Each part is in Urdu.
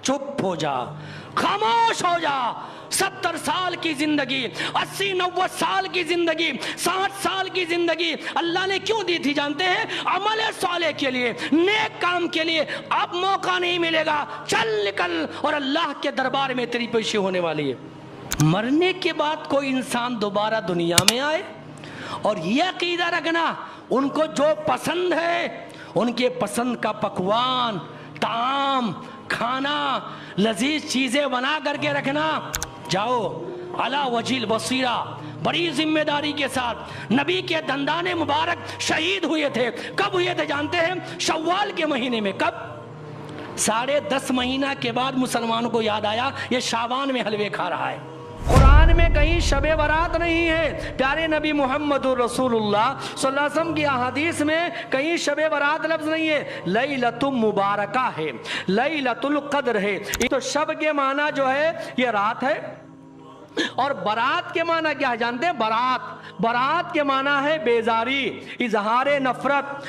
چپ ہو جا، خاموش ہو جا۔ 70 سال کی زندگی، 80-90 سال کی زندگی، 60 سال کی زندگی اللہ نے کیوں دی تھی جانتے ہیں؟ عمل صالح کے لیے، نیک کام کے لیے۔ اب موقع نہیں ملے گا، چل نکل، اور اللہ کے دربار میں تیری پیشی ہونے والی ہے۔ مرنے کے بعد کوئی انسان دوبارہ دنیا میں آئے، اور یہ عقیدہ رکھنا ان کو جو پسند ہے، ان کے پسند کا پکوان، طعام، کھانا، لذیذ چیزیں بنا کر کے رکھنا۔ جاؤ علی وجہ البصیرہ، بڑی ذمہ داری کے ساتھ۔ نبی کے دندان مبارک شہید ہوئے تھے، کب ہوئے تھے جانتے ہیں؟ شوال کے مہینے میں۔ کب؟ 10.5 مہینہ کے بعد مسلمانوں کو یاد آیا یہ شعبان میں حلوے کھا رہا ہے۔ قرآن میں کہیں شب برات نہیں ہے، پیارے نبی محمد رسول اللہ صلی اللہ علیہ وسلم کی احادیث میں کہیں شب برات لفظ نہیں ہے، لیلۃ مبارکہ ہے، لیلۃ القدر ہے۔ تو شب کے معنی جو ہے یہ رات ہے، اور برات کے معنی کیا ہے جانتے ہیں؟ برات کے معنی ہے بیزاری، اظہار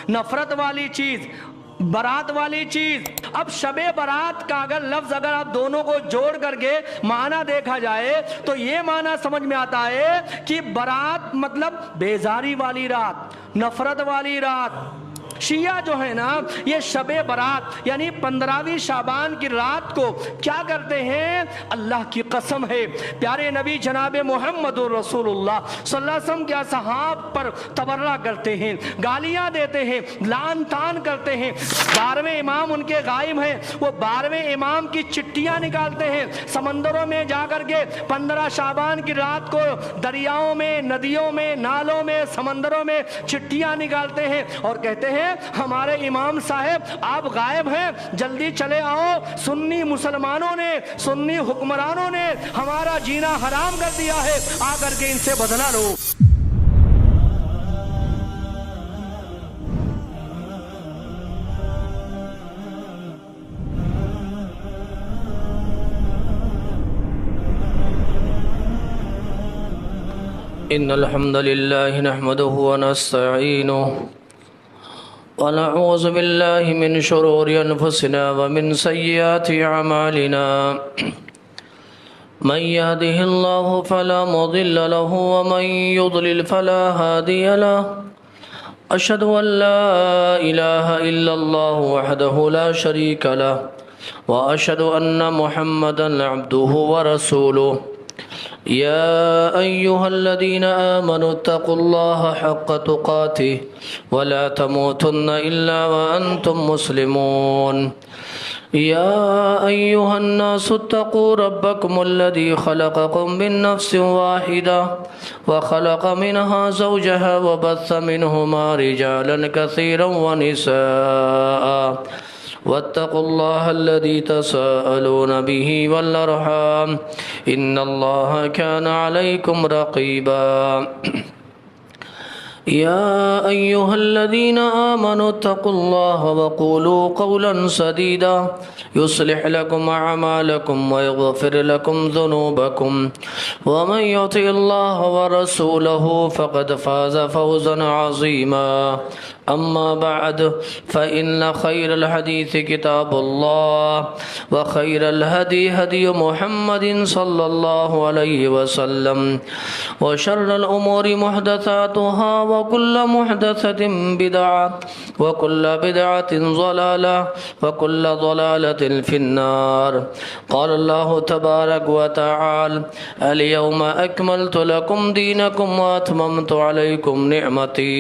نفرت والی چیز، برات والی چیز۔ اب شب برات کا اگر آپ دونوں کو جوڑ کر کے معنی دیکھا جائے تو یہ معنی سمجھ میں آتا ہے کہ برات مطلب بیزاری والی رات، نفرت والی رات۔ شیعہ جو ہے نا یہ شب برات یعنی 15ویں شعبان کی رات کو کیا کرتے ہیں؟ اللہ کی قسم ہے پیارے نبی جناب محمد رسول اللہ صلی اللہ علیہ وسلم کے اصحاب پر تبرہ کرتے ہیں، گالیاں دیتے ہیں، لعن طعن کرتے ہیں۔ 12ویں امام ان کے غائب ہیں، وہ 12ویں امام کی چٹیاں نکالتے ہیں سمندروں میں جا کر کے۔ 15 شعبان کی رات کو دریاؤں میں، ندیوں میں، نالوں میں، سمندروں میں چٹیاں نکالتے ہیں اور کہتے ہیں ہمارے امام صاحب آپ غائب ہیں، جلدی چلے آؤ، سنی مسلمانوں نے، سنی حکمرانوں نے ہمارا جینا حرام کر دیا ہے، آ کر کے ان سے بدلہ لو۔ ان الحمد لله نحمده ونستعينه ونعوذ بالله من شرور انفسنا ومن سيئات اعمالنا، من يهده الله فلا مضل له ومن يضلل فلا هادي له۔ اشهد ان لا اله الا الله وحده لا شريك له، واشهد ان محمدا عبده ورسوله۔ يا أيها الذين آمنوا اتقوا الله حق تقاته ولا تموتن إلا وأنتم مسلمون۔ يا أيها الناس اتقوا ربكم الذي خلقكم من نفس واحدة وخلق منها زوجها وبث منهما رجالا كثيرا ونساء، واتقوا الله الذي تساءلون به والأرحام إن الله كان عليكم رقيبا۔ يا أيها الذين آمنوا اتقوا الله وقولوا قولا سديدا يصلح لكم أعمالكم ويغفر لكم ذنوبكم، ومن يطع الله ورسوله فقد فاز فوزا عظيما۔ أما بعد فإن خير الحديث كتاب الله، وخير الهدي هدي محمد صلى الله عليه وسلم، وشر الأمور محدثاتها، وكل محدثة بدعة، وكل بدعة ضلالة، وكل ضلالة في النار۔ قال الله تبارك وتعالى اليوم أكملت لكم دينكم وأتممت عليكم نعمتي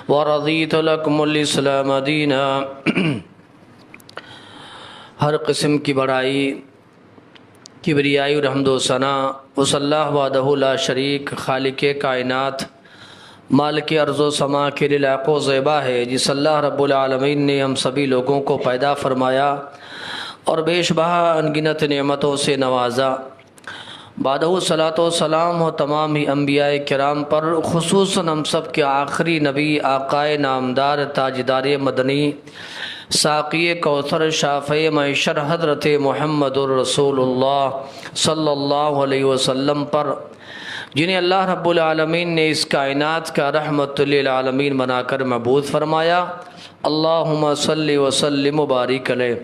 ورضيت لكم الاسلام دینا۔ ہر قسم کی بڑائی، کبریائی اور حمد و ثنا اس اللہ وحدہ لا شریک خالق کائنات مالک ارض و سما کے لیے لائق و زیبا ہے، جس اللہ رب العالمین نے ہم سبھی لوگوں کو پیدا فرمایا اور بیش بہا انگنت نعمتوں سے نوازا۔ بعدہ صلاۃ و سلام و تمام ہی انبیاء کرام پر، خصوصاً ہم سب کے آخری نبی آقائے نامدار تاجدار مدنی ساقی کوثر شافع معشر حضرت محمد الرسول اللہ صلی اللہ علیہ وسلم پر، جنہیں اللہ رب العالمین نے اس کائنات کا رحمت للعالمین بنا کر مبعوث فرمایا۔ اللہم صلی وسلم وبارک علیہ۔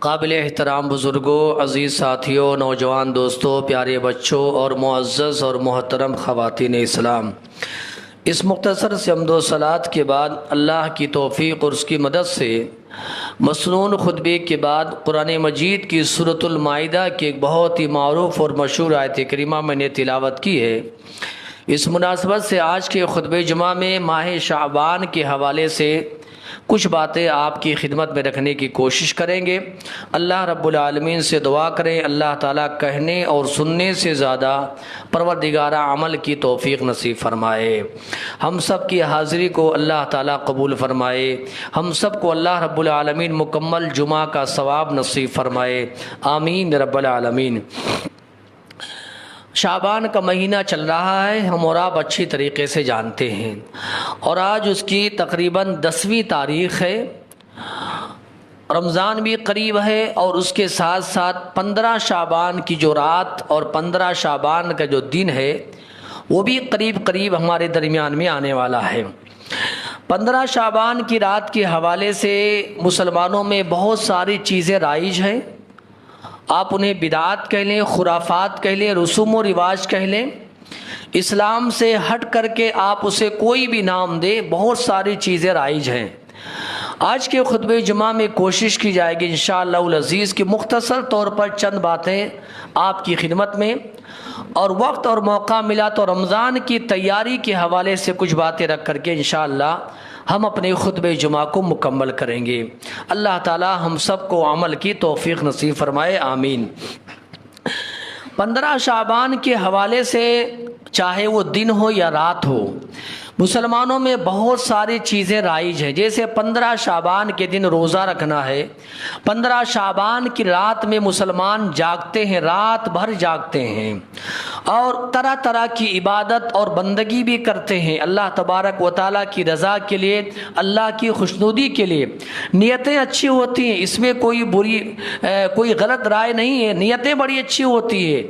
قابل احترام بزرگوں، عزیز ساتھیوں، نوجوان دوستوں، پیارے بچوں اور معزز اور محترم خواتین اسلام، اس مختصر سے حمد و صلوات کے بعد اللہ کی توفیق اور اس کی مدد سے مسنون خطبے کے بعد قرآن مجید کی سورۃ المائدہ کی ایک بہت ہی معروف اور مشہور آیت کریمہ میں نے تلاوت کی ہے۔ اس مناسبت سے آج کے خطبہ جمعہ میں ماہ شعبان کے حوالے سے کچھ باتیں آپ کی خدمت میں رکھنے کی کوشش کریں گے۔ اللہ رب العالمین سے دعا کریں اللہ تعالیٰ کہنے اور سننے سے زیادہ پروردگارہ عمل کی توفیق نصیب فرمائے۔ ہم سب کی حاضری کو اللہ تعالیٰ قبول فرمائے، ہم سب کو اللہ رب العالمین مکمل جمعہ کا ثواب نصیب فرمائے، آمین رب العالمین۔ شعبان کا مہینہ چل رہا ہے، ہم اور آپ اچھی طریقے سے جانتے ہیں، اور آج اس کی تقریباً 10ویں تاریخ ہے۔ رمضان بھی قریب ہے، اور اس کے ساتھ ساتھ 15 شعبان کی جو رات اور 15 شعبان کا جو دن ہے وہ بھی قریب ہمارے درمیان میں آنے والا ہے۔ 15 شعبان کی رات کے حوالے سے مسلمانوں میں بہت ساری چیزیں رائج ہیں، آپ انہیں بدعات کہہ لیں، خرافات کہہ لیں، رسوم و رواج کہہ لیں، اسلام سے ہٹ کر کے آپ اسے کوئی بھی نام دیں، بہت ساری چیزیں رائج ہیں۔ آج کے خطبہ جمعہ میں کوشش کی جائے گی انشاءاللہ العزیز کہ مختصر طور پر چند باتیں آپ کی خدمت میں، اور وقت اور موقع ملا تو رمضان کی تیاری کے حوالے سے کچھ باتیں رکھ کر کے انشاءاللہ ہم اپنے خطبہ جمعہ کو مکمل کریں گے۔ اللہ تعالی ہم سب کو عمل کی توفیق نصیب فرمائے، آمین۔ 15 شعبان کے حوالے سے چاہے وہ دن ہو یا رات ہو، مسلمانوں میں بہت ساری چیزیں رائج ہیں۔ جیسے 15 شعبان کے دن روزہ رکھنا ہے، 15 شعبان کی رات میں مسلمان جاگتے ہیں، رات بھر جاگتے ہیں، اور طرح طرح کی عبادت اور بندگی بھی کرتے ہیں اللہ تبارک و تعالیٰ کی رضا کے لیے، اللہ کی خوشنودی کے لیے۔ نیتیں اچھی ہوتی ہیں، اس میں کوئی غلط رائے نہیں ہے، نیتیں بڑی اچھی ہوتی ہے،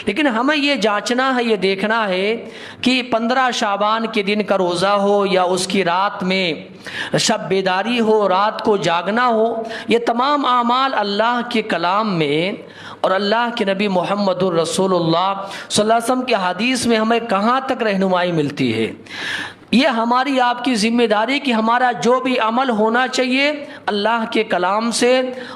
لیکن ہمیں یہ جانچنا ہے، یہ دیکھنا ہے کہ 15 شعبان کے دن کا روزہ ہو یا اس کی رات میں شب بیداری ہو، رات کو جاگنا ہو، یہ تمام اعمال اللہ کے کلام میں اور اللہ کے نبی محمد الرسول اللہ صلی اللہ علیہ وسلم کے حدیث میں ہمیں کہاں تک رہنمائی ملتی ہے۔ یہ ہماری آپ کی ذمہ داری کہ ہمارا جو بھی عمل ہونا چاہیے اللہ کے کلام سے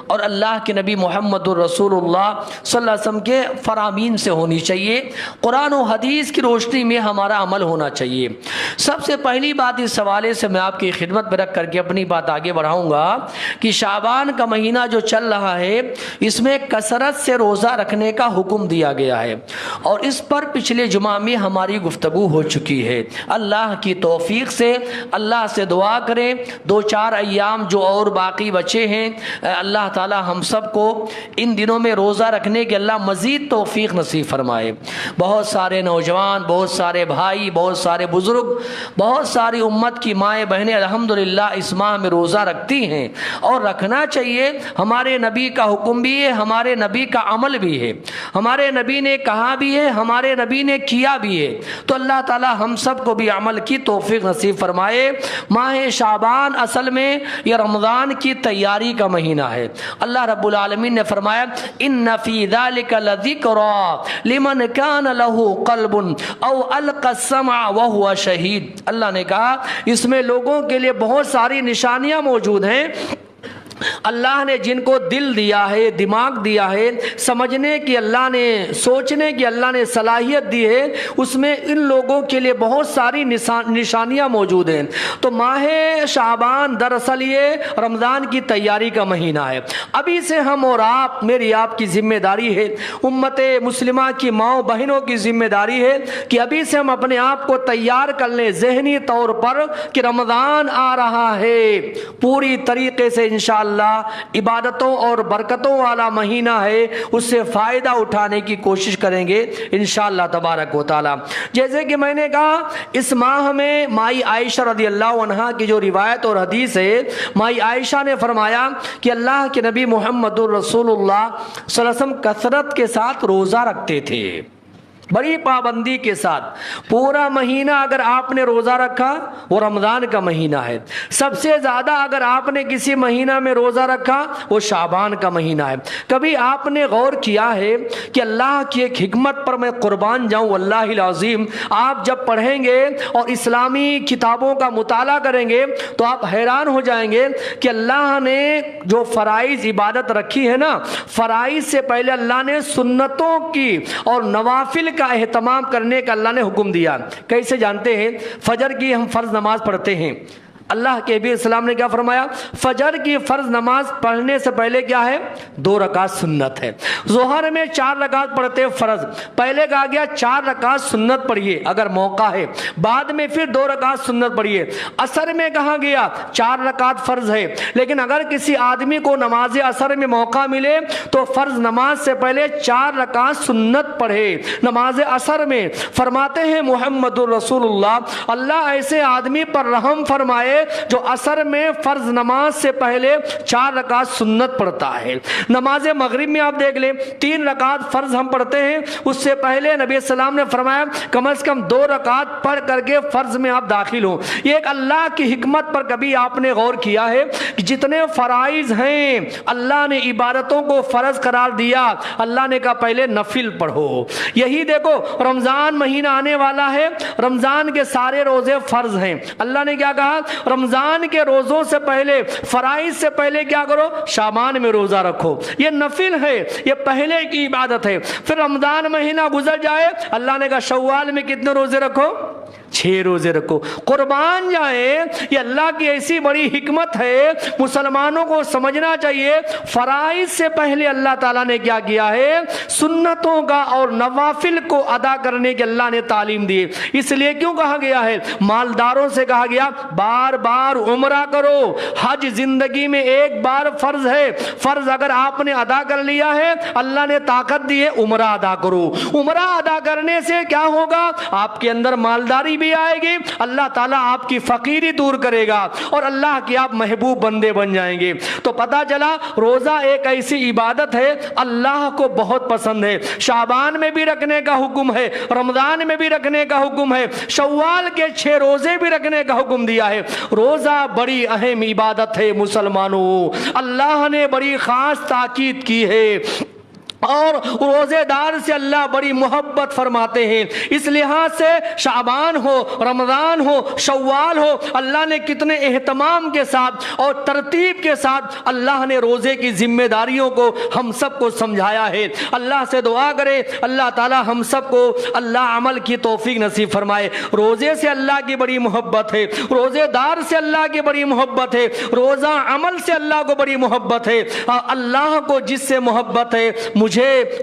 اور اللہ کے نبی محمد الرسول اللہ صلی اللہ علیہ وسلم کے فرامین سے ہونی چاہیے، قرآن و حدیث کی روشنی میں ہمارا عمل ہونا چاہیے۔ سب سے پہلی بات اس حوالے سے میں آپ کی خدمت میں رکھ کر کے اپنی بات آگے بڑھاؤں گا کہ شعبان کا مہینہ جو چل رہا ہے اس میں کثرت سے روزہ رکھنے کا حکم دیا گیا ہے، اور اس پر پچھلے جمعہ میں ہماری گفتگو ہو چکی ہے۔ اللہ کی توفیق سے اللہ سے دعا کریں 2-4 ایام جو اور باقی بچے ہیں، اللہ تعالی ہم سب کو ان دنوں میں روزہ رکھنے کے اللہ مزید توفیق نصیب فرمائے۔ بہت سارے نوجوان، بہت سارے بھائی، بہت سارے بزرگ، بہت ساری امت کی مائیں بہنیں الحمدللہ اس ماہ میں روزہ رکھتی ہیں، اور رکھنا چاہیے۔ ہمارے نبی کا حکم بھی ہے، ہمارے نبی کا عمل بھی ہے، ہمارے نبی نے کہا بھی ہے، ہمارے نبی نے کیا بھی ہے، تو اللہ تعالی ہم سب کو بھی عمل کی توفیق نصیب فرمائے۔ ماہ شعبان اصل میں یہ رمضان کی تیاری کا مہینہ ہے۔ اللہ رب العالمین نے فرمایا ان فی ذلک لذکری لمن کان لہ قلب او القی السمع وہو شہید۔ اللہ نے کہا اس میں لوگوں کے لیے بہت ساری نشانیاں موجود ہیں۔ اللہ نے جن کو دل دیا ہے، دماغ دیا ہے، سمجھنے کی اللہ نے، سوچنے کی اللہ نے صلاحیت دی ہے، اس میں ان لوگوں کے لیے بہت ساری نشانیاں موجود ہیں۔ تو ماہ شعبان دراصل یہ رمضان کی تیاری کا مہینہ ہے۔ ابھی سے ہم اور آپ، میری آپ کی ذمہ داری ہے، امت مسلمہ کی ماؤں بہنوں کی ذمہ داری ہے کہ ابھی سے ہم اپنے آپ کو تیار کر لیں ذہنی طور پر کہ رمضان آ رہا ہے، پوری طریقے سے انشاءاللہ عبادتوں اور برکتوں والا مہینہ ہے، اس سے فائدہ اٹھانے کی کوشش کریں گے انشاءاللہ تبارک و تعالی۔ جیسے کہ میں نے کہا اس ماہ میں مائی عائشہ رضی اللہ عنہا کی جو روایت اور حدیث ہے، مائی عائشہ نے فرمایا کہ اللہ کے نبی محمد الرسول اللہ صلی اللہ علیہ وسلم کثرت کے ساتھ روزہ رکھتے تھے۔ بڑی پابندی کے ساتھ پورا مہینہ اگر آپ نے روزہ رکھا وہ رمضان کا مہینہ ہے. سب سے زیادہ اگر آپ نے کسی مہینہ میں روزہ رکھا وہ شعبان کا مہینہ ہے. کبھی آپ نے غور کیا ہے کہ اللہ کی ایک حکمت پر میں قربان جاؤں واللہ العظیم، آپ جب پڑھیں گے اور اسلامی کتابوں کا مطالعہ کریں گے تو آپ حیران ہو جائیں گے کہ اللہ نے جو فرائض عبادت رکھی ہے نا، فرائض سے پہلے اللہ نے سنتوں کی اور نوافل کا اہتمام کرنے کا اللہ نے حکم دیا. کیسے جانتے ہیں؟ فجر کی ہم فرض نماز پڑھتے ہیں، اللہ کے نبی اسلام نے کیا فرمایا؟ فجر کی فرض نماز پڑھنے سے پہلے کیا ہے؟ 2 رکعت سنت ہے. ظہر میں 4 رکعت پڑھتے فرض، پہلے کہا گیا 4 رکعت سنت پڑھیے اگر موقع ہے، بعد میں پھر 2 رکعت سنت پڑھیے. عصر میں کہا گیا 4 رکعت فرض ہے، لیکن اگر کسی آدمی کو نماز عصر میں موقع ملے تو فرض نماز سے پہلے 4 رکعت سنت پڑھے نماز عصر میں. فرماتے ہیں محمد رسول اللہ ایسے آدمی پر رحم فرمائے جو عصر میں فرض نماز سے پہلے 4 رکعت سنت پڑھتا ہے. نماز مغرب میں آپ دیکھ لیں 3 رکعت فرض ہم پڑھتے ہیں، اس سے پہلے نبی السلام نے فرمایا کم از کم 2 رکعت پڑھ کر کے فرض میں آپ داخل ہوں. یہ ایک اللہ کی حکمت پر کبھی آپ نے غور کیا ہے کہ جتنے فرائض ہیں اللہ نے عبادتوں کو فرض قرار دیا، اللہ نے کہا پہلے نفل پڑھو. یہی دیکھو رمضان مہینہ آنے والا ہے، رمضان کے سارے روزے فرض ہیں. اللہ نے کیا کہا؟ رمضان کے روزوں سے پہلے، فرائض سے پہلے کیا کرو؟ شعبان میں روزہ رکھو. یہ نفل ہے، یہ پہلے کی عبادت ہے. پھر رمضان مہینہ گزر جائے، اللہ نے کہا شوال میں کتنے روزے رکھو؟ 6 روزے رکھو. قربان جائیں، یہ اللہ کی ایسی بڑی حکمت ہے، مسلمانوں کو سمجھنا چاہیے. فرائض سے پہلے اللہ تعالیٰ نے کیا کیا ہے؟ سنتوں کا اور نوافل کو ادا کرنے کی اللہ نے تعلیم دی. اس لیے کیوں کہا گیا ہے؟ مالداروں سے کہا گیا بار بار عمرہ کرو. حج زندگی میں ایک بار فرض ہے، فرض اگر آپ نے ادا کر لیا ہے اللہ نے طاقت دی ہے عمرہ ادا کرو. عمرہ ادا کرنے سے کیا ہوگا؟ آپ کے اندر مالداری بھی آئے گی، اللہ تعالیٰ آپ کی فقیری دور کرے گا اور اللہ کے آپ محبوب بندے بن جائیں گے. تو پتہ چلا روزہ ایک ایسی عبادت ہے اللہ کو بہت پسند ہے. شعبان میں بھی رکھنے کا حکم ہے، رمضان میں بھی رکھنے کا حکم ہے، شوال کے 6 روزے بھی رکھنے کا حکم دیا ہے. روزہ بڑی اہم عبادت ہے مسلمانوں، اللہ نے بڑی خاص تاکید کی ہے اور روزے دار سے اللہ بڑی محبت فرماتے ہیں. اس لحاظ سے شعبان ہو، رمضان ہو، شوال ہو، اللہ نے کتنے اہتمام کے ساتھ اور ترتیب کے ساتھ اللہ نے روزے کی ذمہ داریوں کو ہم سب کو سمجھایا ہے. اللہ سے دعا کرے اللہ تعالی ہم سب کو اللہ عمل کی توفیق نصیب فرمائے. روزے سے اللہ کی بڑی محبت ہے، روزے دار سے اللہ کی بڑی محبت ہے، روزہ عمل سے اللہ کو بڑی محبت ہے. اللہ کو جس سے محبت ہے مجھے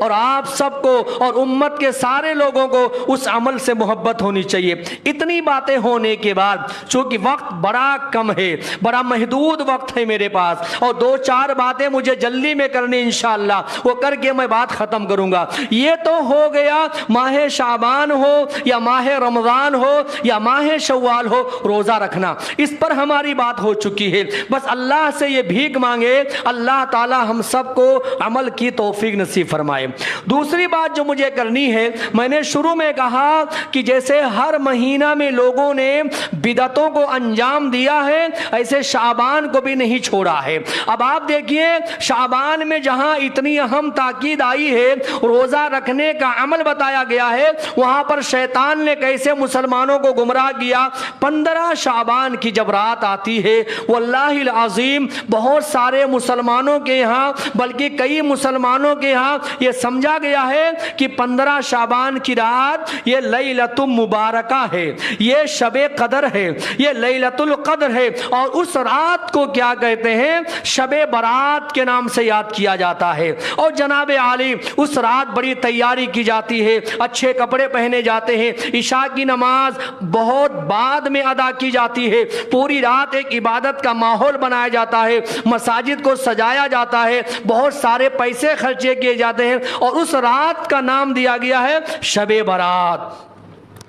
اور آپ سب کو اور امت کے سارے لوگوں کو اس عمل سے محبت ہونی چاہیے. اتنی باتیں ہونے کے بعد چونکہ وقت بڑا کم ہے، بڑا محدود وقت ہے میرے پاس اور 2-4 باتیں مجھے جلدی میں کرنی انشاءاللہ، وہ کر کے میں بات ختم کروں گا. یہ تو ہو گیا ماہ شعبان ہو یا ماہ رمضان ہو یا ماہ شوال ہو روزہ رکھنا، اس پر ہماری بات ہو چکی ہے. بس اللہ سے یہ بھیک مانگے اللہ تعالی ہم سب کو عمل کی توفیق نصیب فرمائے. دوسری بات جو مجھے کرنی ہے، میں نے شروع میں کہا کہ جیسے ہر مہینہ میں لوگوں نے بدعتوں کو انجام دیا ہے ایسے شعبان کو بھی نہیں چھوڑا ہے. اب آپ دیکھیے شعبان میں جہاں اتنی اہم تاکید آئی ہے، روزہ رکھنے کا عمل بتایا گیا ہے، وہاں پر شیطان نے کیسے مسلمانوں کو گمراہ کیا. 15 شعبان کی جب رات آتی ہے واللہ العظیم بہت سارے مسلمانوں کے یہاں بلکہ کئی مسلمانوں کے یہاں یہ سمجھا گیا ہے کہ 15 شعبان کی رات یہ لیلۃ مبارکہ ہے، یہ شب قدر ہے، یہ لیلۃ القدر ہے اور اس رات کو کیا کہتے ہیں؟ شب برات کے نام سے یاد کیا جاتا ہے. اور جناب عالی اس رات بڑی تیاری کی جاتی ہے، اچھے کپڑے پہنے جاتے ہیں، عشاء کی نماز بہت بعد میں ادا کی جاتی ہے، پوری رات ایک عبادت کا ماحول بنایا جاتا ہے، مساجد کو سجایا جاتا ہے، بہت سارے پیسے خرچے کیے جاتے ہیں اور اس رات کا نام دیا گیا ہے شب برات.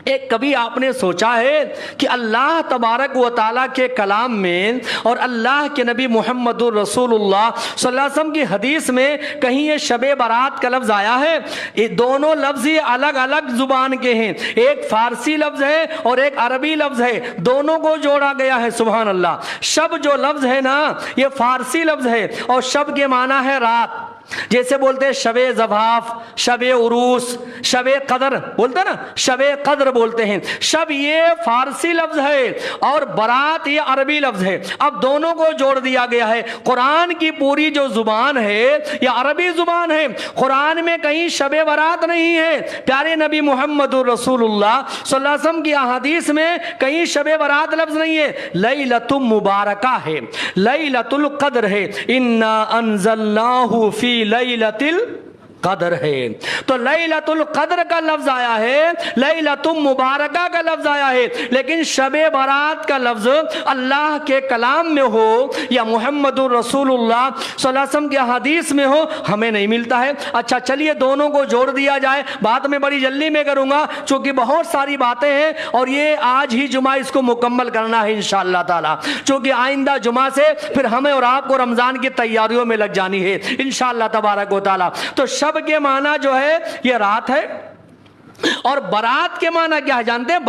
ایک کبھی آپ نے سوچا ہے کہ اللہ تبارک و تعالیٰ کے کلام میں اور اللہ کے نبی محمد الرسول اللہ صلی اللہ علیہ وسلم کی حدیث میں کہیں یہ شب برات کا لفظ آیا ہے؟ یہ دونوں لفظ یہ الگ الگ زبان کے ہیں، ایک فارسی لفظ ہے اور ایک عربی لفظ ہے، دونوں کو جوڑا گیا ہے۔ سبحان اللہ۔ شب جو لفظ ہے نا یہ فارسی لفظ ہے اور شب کے معنی ہے رات، جیسے بولتے ہیں شب زفاف، شب عروس، شب قدر بولتے ہیں نا، شب قدر بولتے ہیں۔ شب یہ فارسی لفظ ہے اور برات یہ عربی لفظ ہے، اب دونوں کو جوڑ دیا گیا ہے۔ قرآن کی پوری جو زبان ہے یہ عربی زبان ہے، قرآن میں کہیں شب برات نہیں ہے، پیارے نبی محمد رسول اللہ صلی اللہ علیہ وسلم کی احادیث میں کہیں شب برات لفظ نہیں ہے، لیلۃ مبارکہ ہے، لیلۃ القدر ہے، انا انزلناہ فی لیلۃ القدر ہے۔ تو لیلۃ القدر کا لفظ آیا ہے، لیلۃ مبارکہ کا لفظ آیا ہے، لیکن شب برات کا لفظ اللہ کے کلام میں ہو یا محمد الرسول اللہ صلی اللہ علیہ وسلم کے حدیث میں ہو ہمیں نہیں ملتا ہے۔ اچھا چلیے دونوں کو جوڑ دیا جائے، بات میں بڑی جلدی میں کروں گا چونکہ بہت ساری باتیں ہیں اور یہ آج ہی جمعہ اس کو مکمل کرنا ہے انشاءاللہ تعالی، چونکہ آئندہ جمعہ سے پھر ہمیں اور آپ کو رمضان کی تیاریوں میں لگ جانی ہے انشاءاللہ تبارک و تعالی۔ تو شب کے معنی جو ہے یہ رات ہے، اور برات کے معنی کیا ہے جانتے ہیں؟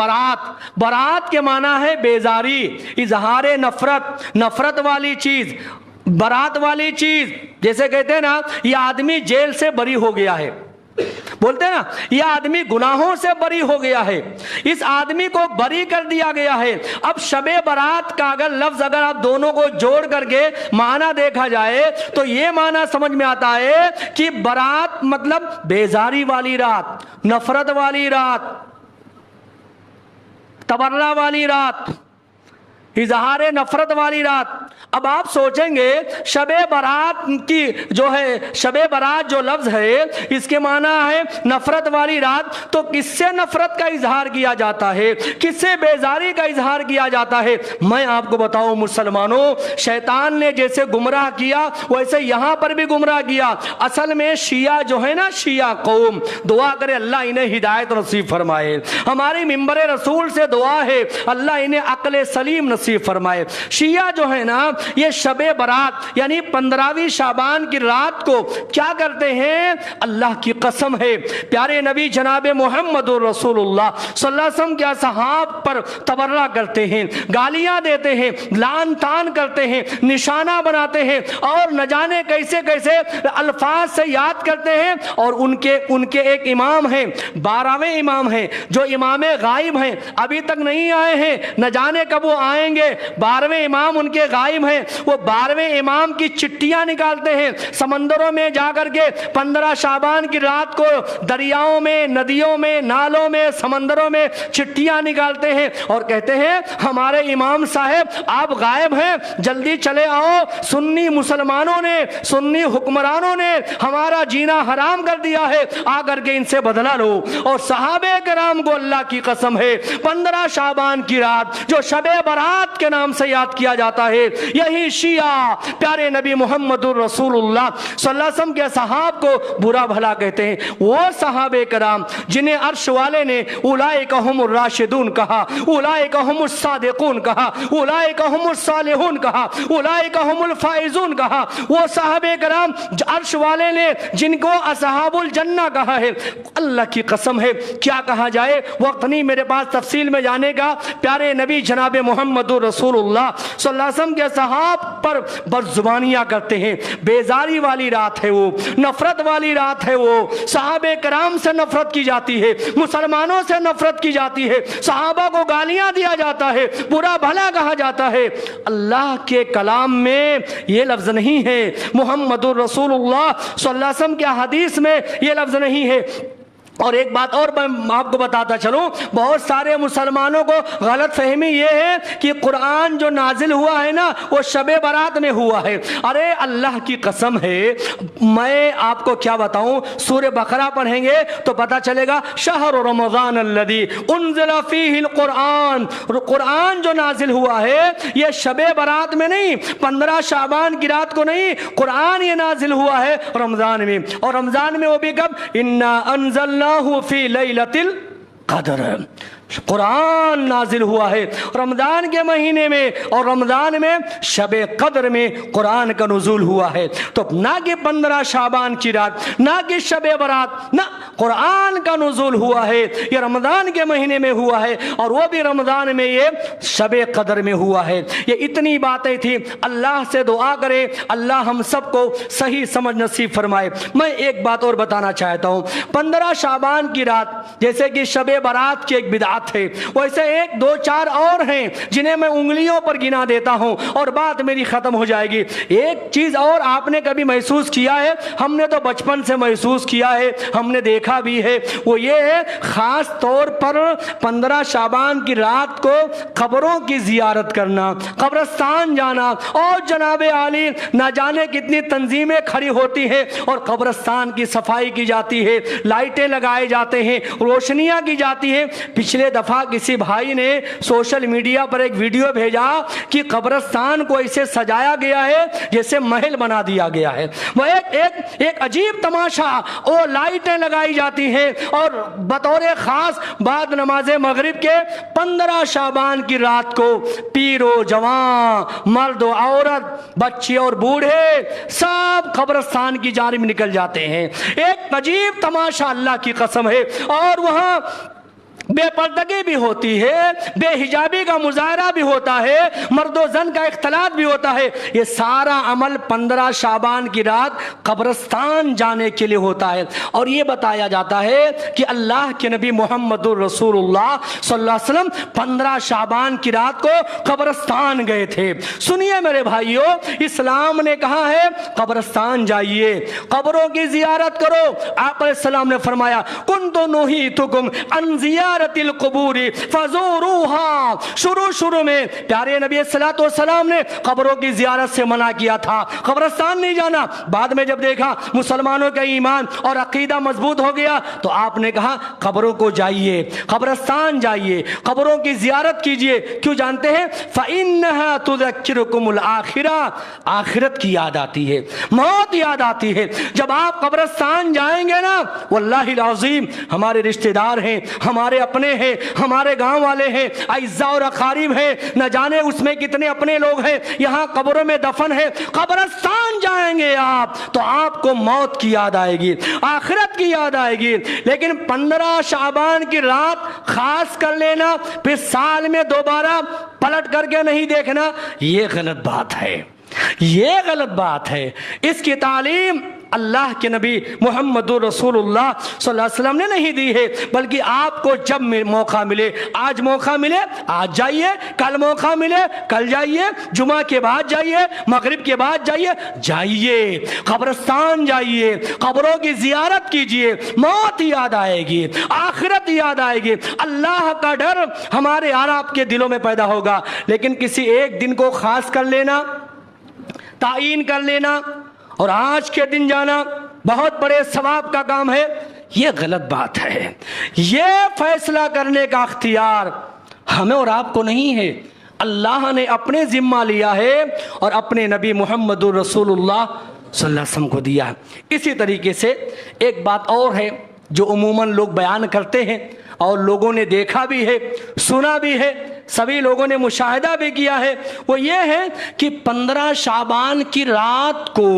برات کے معنی ہے بیزاری، اظہار نفرت، نفرت والی چیز، برات والی چیز۔ جیسے کہتے ہیں نا یہ آدمی جیل سے بری ہو گیا ہے، بولتے ہیں نا یہ آدمی گناہوں سے بری ہو گیا ہے، اس آدمی کو بری کر دیا گیا ہے۔ اب شب برات کا اگر لفظ اگر آپ دونوں کو جوڑ کر کے معنی دیکھا جائے تو یہ معنی سمجھ میں آتا ہے کہ برات مطلب بیزاری والی رات، نفرت والی رات، تبرہ والی رات، اظہار نفرت والی رات۔ اب آپ سوچیں گے شب برات کی جو ہے، شب برات جو لفظ ہے اس کے معنی ہے نفرت والی رات، تو کس سے نفرت کا اظہار کیا جاتا ہے، کس سے بیزاری کا اظہار کیا جاتا ہے؟ میں آپ کو بتاؤں مسلمانوں، شیطان نے جیسے گمراہ کیا ویسے یہاں پر بھی گمراہ کیا۔ اصل میں شیعہ جو ہے نا، شیعہ قوم، دعا کرے اللہ انہیں ہدایت نصیب فرمائے، ہماری منبر رسول سے دعا ہے اللہ انہیں عقل سلیم نصیب فرمائے۔ شیعہ جو ہے نا یہ شب برات یعنی 15ویں شعبان کی رات کو کیا کرتے ہیں؟ اللہ کی قسم ہے پیارے نبی جناب محمد رسول اللہ صلی اللہ علیہ وسلم کے اصحاب پر تبرہ کرتے ہیں، گالیاں دیتے ہیں، لعن طعن کرتے ہیں، نشانہ بناتے ہیں اور نہ جانے کیسے کیسے الفاظ سے یاد کرتے ہیں۔ اور ان کے ایک امام ہیں، 12ویں امام ہیں جو امام غائب ہیں، ابھی تک نہیں آئے ہیں، نہ جانے کب وہ آئیں گے۔ 12ویں امام ان کے غائب ہیں، وہ 12ویں امام کی چٹیاں نکالتے ہیں سمندروں میں جا کر کے، 15 شعبان کی رات کو دریاؤں میں، ندیوں میں، نالوں میں، سمندروں میں چٹیاں نکالتے ہیں اور کہتے ہیں ہمارے امام صاحب آپ غائب ہیں، جلدی چلے آؤ، سنی مسلمانوں نے، سنی حکمرانوں نے ہمارا جینا حرام کر دیا ہے، آ کر کے ان سے بدلہ لو۔ اور صحابہ کرام کو اللہ کی قسم ہے 15 شعبان کی رات جو شب برات کے نام سے یاد کیا جاتا ہے، یہی شیعہ پیارے نبی محمد رسول اللہ صلی اللہ علیہ وسلم کے صحاب کو برا بھلا کہتے ہیں۔ وہ صحابہ کرام جنہیں عرش والے نے اولئک ہم الراشدون کہا، اولئک ہم الصادقون کہا، اولئک ہم الصالحون کہا، اولئک ہم الفائزون کہا، وہ صحابہ کرام عرش والے نے جن کو اصحاب الجنہ کہا ہے، اللہ کی قسم ہے کیا کہا جائے، وقت نہیں میرے پاس تفصیل میں جانے کا۔ پیارے نبی جناب محمد رسول اللہ صلی اللہ علیہ وسلم کے صحاب پر بدزبانیاں کرتے ہیں، بیزاری والی رات ہے وہ، نفرت والی رات ہے وہ، صحابہ کرام سے نفرت کی جاتی ہے، مسلمانوں سے نفرت کی جاتی ہے، صحابہ کو گالیاں دیا جاتا ہے، برا بھلا کہا جاتا ہے۔ اللہ کے کلام میں یہ لفظ نہیں ہے، محمد الرسول اللہ صلی اللہ علیہ وسلم کے حدیث میں یہ لفظ نہیں ہے۔ اور ایک بات اور میں آپ کو بتاتا چلوں، بہت سارے مسلمانوں کو غلط فہمی یہ ہے کہ قرآن جو نازل ہوا ہے نا وہ شب برات میں ہوا ہے۔ ارے اللہ کی قسم ہے میں آپ کو کیا بتاؤں، سورہ بقرہ پڑھیں گے تو پتہ چلے گا شہر رمضان الذی انزل فیہ القرآن، قرآن جو نازل ہوا ہے یہ شب برات میں نہیں، 15 شعبان کی رات کو نہیں، قرآن یہ نازل ہوا ہے رمضان میں، اور رمضان میں وہ بھی کب؟ انا انزلنا فی لیلۃ القدر، قرآن نازل ہوا ہے رمضان کے مہینے میں، اور رمضان میں شب قدر میں قرآن کا نزول ہوا ہے۔ تو نہ کہ 15 شعبان کی رات، نہ کہ شب برات، نہ، قرآن کا نزول ہوا ہے، یہ رمضان کے مہینے میں ہوا ہے، اور وہ بھی رمضان میں، یہ شب قدر میں ہوا ہے۔ یہ اتنی باتیں تھی، اللہ سے دعا کرے اللہ ہم سب کو صحیح سمجھ نصیب فرمائے۔ میں ایک بات اور بتانا چاہتا ہوں، 15 شعبان کی رات جیسے کہ شب برات کی ایک بدعت ہے، ویسے 1 2 4 اور ہیں جنہیں میں انگلیوں پر گنا دیتا ہوں اور بات میری ختم ہو جائے گی۔ ایک چیز اور آپ نے کبھی محسوس کیا ہے، ہم نے تو بچپن سے محسوس کیا ہے، ہم نے دیکھا بھی ہے، وہ یہ ہے خاص طور پر 15 شعبان کی رات کو قبروں کی زیارت کرنا، قبرستان جانا، اور جناب عالی نہ جانے کتنی تنظیمیں کھڑی ہوتی ہیں اور قبرستان کی صفائی کی جاتی ہے، لائٹیں لگائے جاتے ہیں، روشنیاں کی جاتی ہیں۔ پچھلے دفعہ کسی بھائی نے سوشل میڈیا پر ایک ویڈیو بھیجا کہ قبرستان کو ایسے سجایا گیا ہے جیسے محل بنا دیا گیا ہے۔ وہ ایک عجیب تماشا، وہ لائٹیں لگائی جاتی ہیں، اور بطور خاص بعد نماز مغرب کے 15 شعبان کی رات کو پیر و جوان، مرد و عورت، بچے اور بوڑھے سب قبرستان کی جانب نکل جاتے ہیں۔ ایک عجیب تماشا، اللہ کی قسم ہے، اور وہاں بے پردگی بھی ہوتی ہے، بے حجابی کا مظاہرہ بھی ہوتا ہے، مرد و زن کا اختلاط بھی ہوتا ہے۔ یہ سارا عمل 15 شعبان کی رات قبرستان جانے کے لیے ہوتا ہے، اور یہ بتایا جاتا ہے کہ اللہ کے نبی محمد الرسول اللہ صلی اللہ علیہ وسلم 15 شعبان کی رات کو قبرستان گئے تھے۔ سنیے میرے بھائیوں، اسلام نے کہا ہے قبرستان جائیے، قبروں کی زیارت کرو۔ آپ علیہ السلام نے فرمایا کنت نہیتکم عن زیارت القبور فزوروها، شروع میں پیارے نبی صلی اللہ علیہ وسلم نے قبروں کی زیارت سے منع کیا تھا، قبرستان نہیں جانا۔ بعد میں جب دیکھا مسلمانوں کا ایمان اور عقیدہ مضبوط ہو گیا تو آپ نے کہا قبروں کو جائیے، قبرستان جائیے، قبروں کی زیارت کیجئے۔ کیوں جانتے ہیں؟ فَإِنَّهَا تُذَكِّرُكُمُ الْآخِرَةَ، آخرت کی یاد آتی ہے، موت یاد آتی ہے۔ جب آپ قبرستان جائیں گے نا، واللہ العظیم ہمارے رشتہ دار ہیں، ہمارے اپنے ہیں، ہمارے گاؤں والے ہیں، اعزاء اور اقارب ہیں، نہ جانے اس میں کتنے اپنے لوگ ہیں، یہاں قبروں میں دفن ہیں۔ قبرستان جائیں گے آپ تو آپ کو موت کی یاد آئے گی، آخرت کی یاد آئے گی۔ لیکن 15 شعبان کی رات خاص کر لینا، پھر سال میں دوبارہ پلٹ کر کے نہیں دیکھنا، یہ غلط بات ہے، یہ غلط بات ہے۔ اس کی تعلیم اللہ کے نبی محمد رسول اللہ صلی اللہ علیہ وسلم نے نہیں دی ہے، بلکہ آپ کو جب موقع ملے، آج موقع ملے آج جائیے، کل موقع ملے کل جائیے، جمعہ کے بعد جائیے، مغرب کے بعد جائیے، قبرستان جائیے، قبروں کی زیارت کیجئے، موت یاد آئے گی، آخرت یاد آئے گی، اللہ کا ڈر ہمارے اور آپ کے دلوں میں پیدا ہوگا۔ لیکن کسی ایک دن کو خاص کر لینا، تعین کر لینا اور آج کے دن جانا بہت بڑے ثواب کا کام ہے، یہ غلط بات ہے۔ یہ فیصلہ کرنے کا اختیار ہمیں اور آپ کو نہیں ہے، اللہ نے اپنے ذمہ لیا ہے اور اپنے نبی محمد رسول اللہ صلی اللہ علیہ وسلم کو دیا ہے۔ اسی طریقے سے ایک بات اور ہے جو عموماً لوگ بیان کرتے ہیں اور لوگوں نے دیکھا بھی ہے، سنا بھی ہے، سبھی لوگوں نے مشاہدہ بھی کیا ہے، وہ یہ ہے کہ 15 شعبان کی رات کو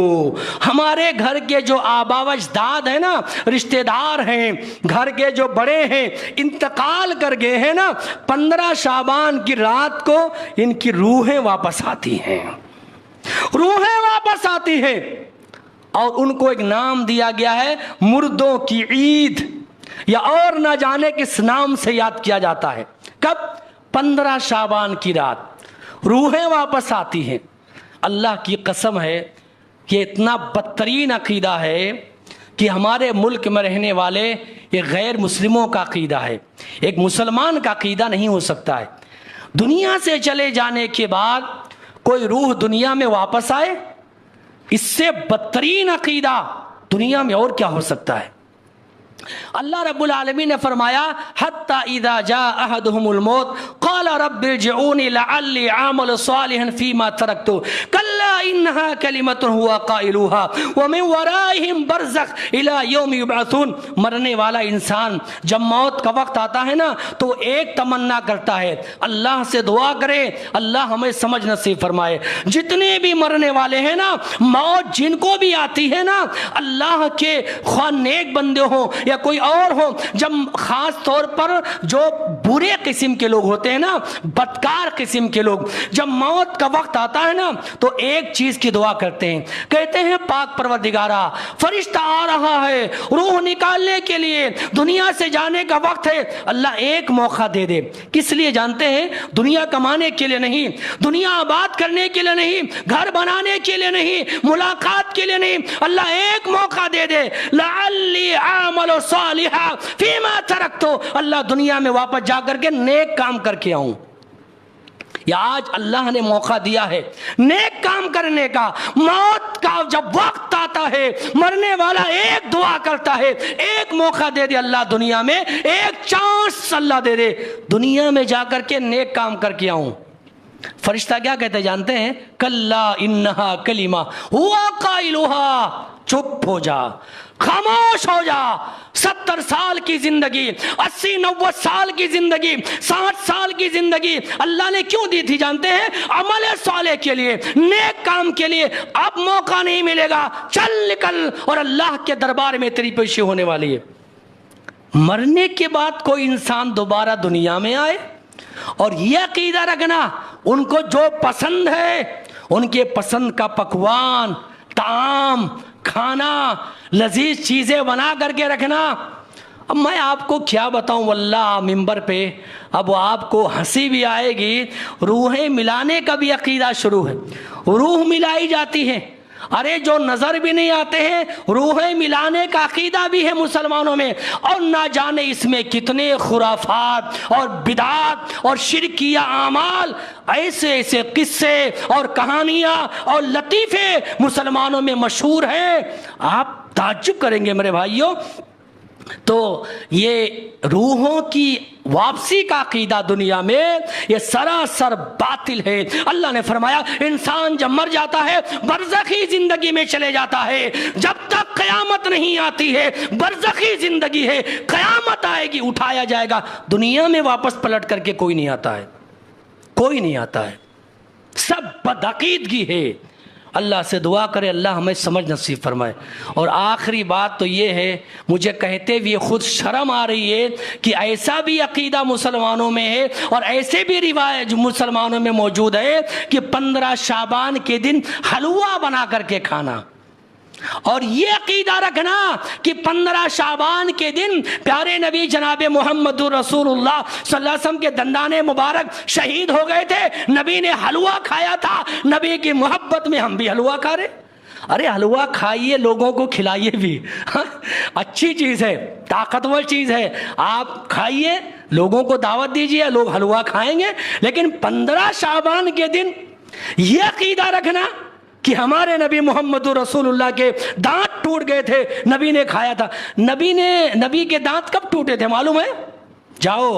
ہمارے گھر کے جو آبا و اجداد ہیں نا، رشتہ دار ہیں، گھر کے جو بڑے ہیں، انتقال کر گئے ہیں نا، 15 شعبان کی رات کو ان کی روحیں واپس آتی ہیں، روحیں واپس آتی ہیں، اور ان کو ایک نام دیا گیا ہے مردوں کی عید، یا اور نہ جانے کس نام سے یاد کیا جاتا ہے۔ کب؟ 15 شعبان کی رات روحیں واپس آتی ہیں۔ اللہ کی قسم ہے کہ اتنا بدترین عقیدہ ہے کہ ہمارے ملک میں رہنے والے یہ غیر مسلموں کا عقیدہ ہے، ایک مسلمان کا عقیدہ نہیں ہو سکتا ہے۔ دنیا سے چلے جانے کے بعد کوئی روح دنیا میں واپس آئے، اس سے بدترین عقیدہ دنیا میں اور کیا ہو سکتا ہے؟ اللہ رب العالمین نے فرمایا حتی اذا جاء احدهم الموت قال رب ارجعوني لعلی اعمل صالحا فيما تركت كلا انها كلمة هو قائلها ومن ورائهم برزخ الى يوم يبعثون. مرنے والا انسان جب موت کا وقت آتا ہے نا تو ایک تمنا کرتا ہے, اللہ سے دعا کرے اللہ ہمیں سمجھ نصیب فرمائے. جتنے بھی مرنے والے ہیں نا, موت جن کو بھی آتی ہے نا, اللہ کے خواہ نیک بندے ہوں یا کوئی اور ہو, جب خاص طور پر جو برے قسم کے لوگ ہوتے ہیں نا, بدکار قسم کے لوگ, جب موت کا وقت آتا ہے نا تو ایک چیز کی دعا کرتے ہیں, کہتے ہیں پاک پروردگارا فرشتہ آ رہا ہے روح نکالنے کے لیے, دنیا سے جانے کا وقت ہے, اللہ ایک موقع دے دے. کس لیے جانتے ہیں؟ دنیا کمانے کے لیے نہیں, دنیا آباد کرنے کے لیے نہیں, گھر بنانے کے لیے نہیں, ملاقات کے لیے نہیں, اللہ ایک موقع دے دے, لعلی اعمل صالحا فیما ترکت, اللہ دنیا میں واپس جا کر کے نیک کام کر کے آؤں. یا آج اللہ نے موقع دیا ہے نیک کام کرنے کا. موت کا جب وقت آتا ہے مرنے والا ایک دعا کرتا ہے, ایک موقع دے دے اللہ دنیا میں, ایک چانس اللہ دے دے, دنیا میں جا کر کے نیک کام کر کے آؤں. فرشتہ کیا کہتے جانتے ہیں؟ کلا انہا کلمہ ہوا قائلہا, چپ ہو جا, خاموش ہو جا. 70 سال کی زندگی, 80-90 سال کی زندگی, 60 سال کی زندگی اللہ نے کیوں دی تھی جانتے ہیں؟ عمل صالح کے لیے, نیک کام کے لیے. اب موقع نہیں ملے گا, چل نکل, اور اللہ کے دربار میں تیری پیشی ہونے والی ہے. مرنے کے بعد کوئی انسان دوبارہ دنیا میں آئے اور یہ عقیدہ رکھنا ان کو جو پسند ہے, ان کے پسند کا پکوان, طعام, کھانا, لذیذ چیزیں بنا کر کے رکھنا. اب میں آپ کو کیا بتاؤں واللہ ممبر پہ, اب آپ کو ہنسی بھی آئے گی. روحیں ملانے کا بھی عقیدہ شروع ہے, روح ملائی جاتی ہے. ارے جو نظر بھی نہیں آتے ہیں روحیں ملانے کا عقیدہ بھی ہے مسلمانوں میں, اور نہ جانے اس میں کتنے خرافات اور بدعات اور شرکیہ اعمال, ایسے ایسے قصے اور کہانیاں اور لطیفے مسلمانوں میں مشہور ہیں, آپ تعجب کریں گے میرے بھائیوں. تو یہ روحوں کی واپسی کا عقیدہ دنیا میں یہ سراسر باطل ہے. اللہ نے فرمایا انسان جب مر جاتا ہے برزخی زندگی میں چلے جاتا ہے, جب تک قیامت نہیں آتی ہے برزخی زندگی ہے, قیامت آئے گی اٹھایا جائے گا. دنیا میں واپس پلٹ کر کے کوئی نہیں آتا ہے, کوئی نہیں آتا ہے, سب بدعقیدگی ہے. اللہ سے دعا کرے اللہ ہمیں سمجھ نصیب فرمائے. اور آخری بات تو یہ ہے, مجھے کہتے ہوئے خود شرم آ رہی ہے کہ ایسا بھی عقیدہ مسلمانوں میں ہے اور ایسے بھی روایت مسلمانوں میں موجود ہے کہ 15 شعبان کے دن حلوہ بنا کر کے کھانا, اور یہ عقیدہ رکھنا کہ 15 شعبان کے دن پیارے نبی جناب محمد رسول اللہ صلی اللہ علیہ وسلم کے دندان مبارک شہید ہو گئے تھے, نبی نے حلوہ کھایا تھا, نبی کی محبت میں ہم بھی حلوہ کھا رہے. ارے حلوہ کھائیے, لوگوں کو کھلائیے بھی, اچھی چیز ہے, طاقتور چیز ہے, آپ کھائیے, لوگوں کو دعوت دیجیے, لوگ حلوہ کھائیں گے. لیکن 15 شعبان کے دن یہ عقیدہ رکھنا کہ ہمارے نبی محمد رسول اللہ کے دانت ٹوٹ گئے تھے, نبی نے کھایا تھا. نبی کے دانت کب ٹوٹے تھے معلوم ہے؟ جاؤ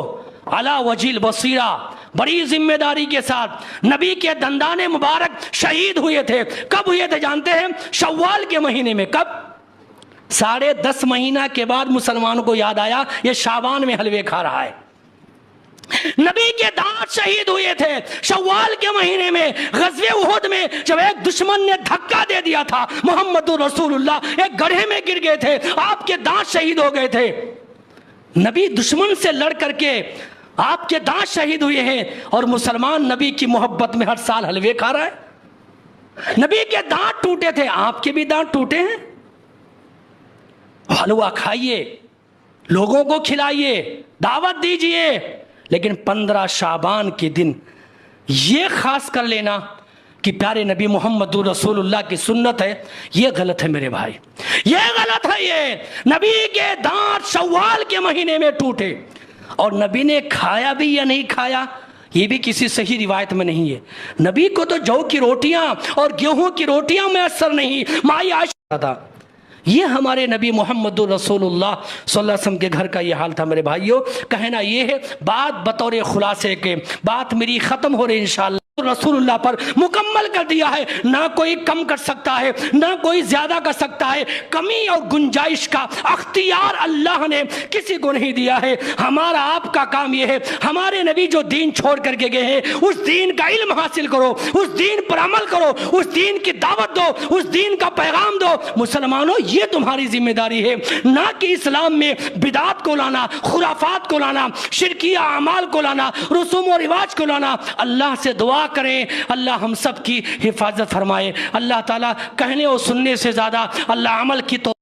علی وجہ البصیرہ, بڑی ذمہ داری کے ساتھ نبی کے دندان مبارک شہید ہوئے تھے. کب ہوئے تھے جانتے ہیں؟ شوال کے مہینے میں. کب؟ 10.5 مہینہ کے بعد مسلمانوں کو یاد آیا یہ شعبان میں حلوے کھا رہا ہے. نبی کے دانت شہید ہوئے تھے شوال کے مہینے میں, غزوہ احد میں جب ایک دشمن نے دھکا دے دیا تھا, محمد رسول اللہ ایک گڑھے میں گر گئے تھے, آپ کے دانت شہید ہو گئے تھے. نبی دشمن سے لڑ کر کے آپ کے دانت شہید ہوئے ہیں, اور مسلمان نبی کی محبت میں ہر سال حلوے کھا رہا ہے. نبی کے دانت ٹوٹے تھے, آپ کے بھی دانت ٹوٹے ہیں. حلوہ کھائیے, لوگوں کو کھلائیے, دعوت دیجئے, لیکن 15 شعبان کے دن یہ خاص کر لینا کہ پیارے نبی محمد رسول اللہ کی سنت ہے, یہ غلط ہے میرے بھائی, یہ غلط ہے. یہ نبی کے دانت شوال کے مہینے میں ٹوٹے, اور نبی نے کھایا بھی یا نہیں کھایا یہ بھی کسی صحیح روایت میں نہیں ہے. نبی کو تو جو کی روٹیاں اور گیہوں کی روٹیاں میں اثر نہیں. مائی عائشہ تھا یہ ہمارے نبی محمد رسول اللہ صلی اللہ علیہ وسلم کے گھر کا یہ حال تھا میرے بھائیوں. کہنا یہ ہے بات بطور خلاصے کے، بات میری ختم ہو رہی انشاءاللہ. رسول اللہ پر مکمل کر دیا ہے، نہ کوئی کم کر سکتا ہے نہ کوئی زیادہ کر سکتا ہے. کمی اور گنجائش کا اختیار اللہ نے کسی کو نہیں دیا ہے. ہمارا آپ کا کام یہ ہے، ہمارے نبی جو دین چھوڑ کر کے گئے ہیں اس دین کا علم حاصل کرو، اس دین پر عمل کرو، اس دین کی دعوت دو، اس دین کا پیغام دو. مسلمانوں یہ تمہاری ذمہ داری ہے، نہ کہ اسلام میں بدعات کو لانا، خرافات کو لانا، شرکیہ اعمال کو لانا، رسوم و رواج کو لانا. اللہ سے دعا کریں اللہ ہم سب کی حفاظت فرمائے. اللہ تعالیٰ کہنے اور سننے سے زیادہ اللہ عمل کی تو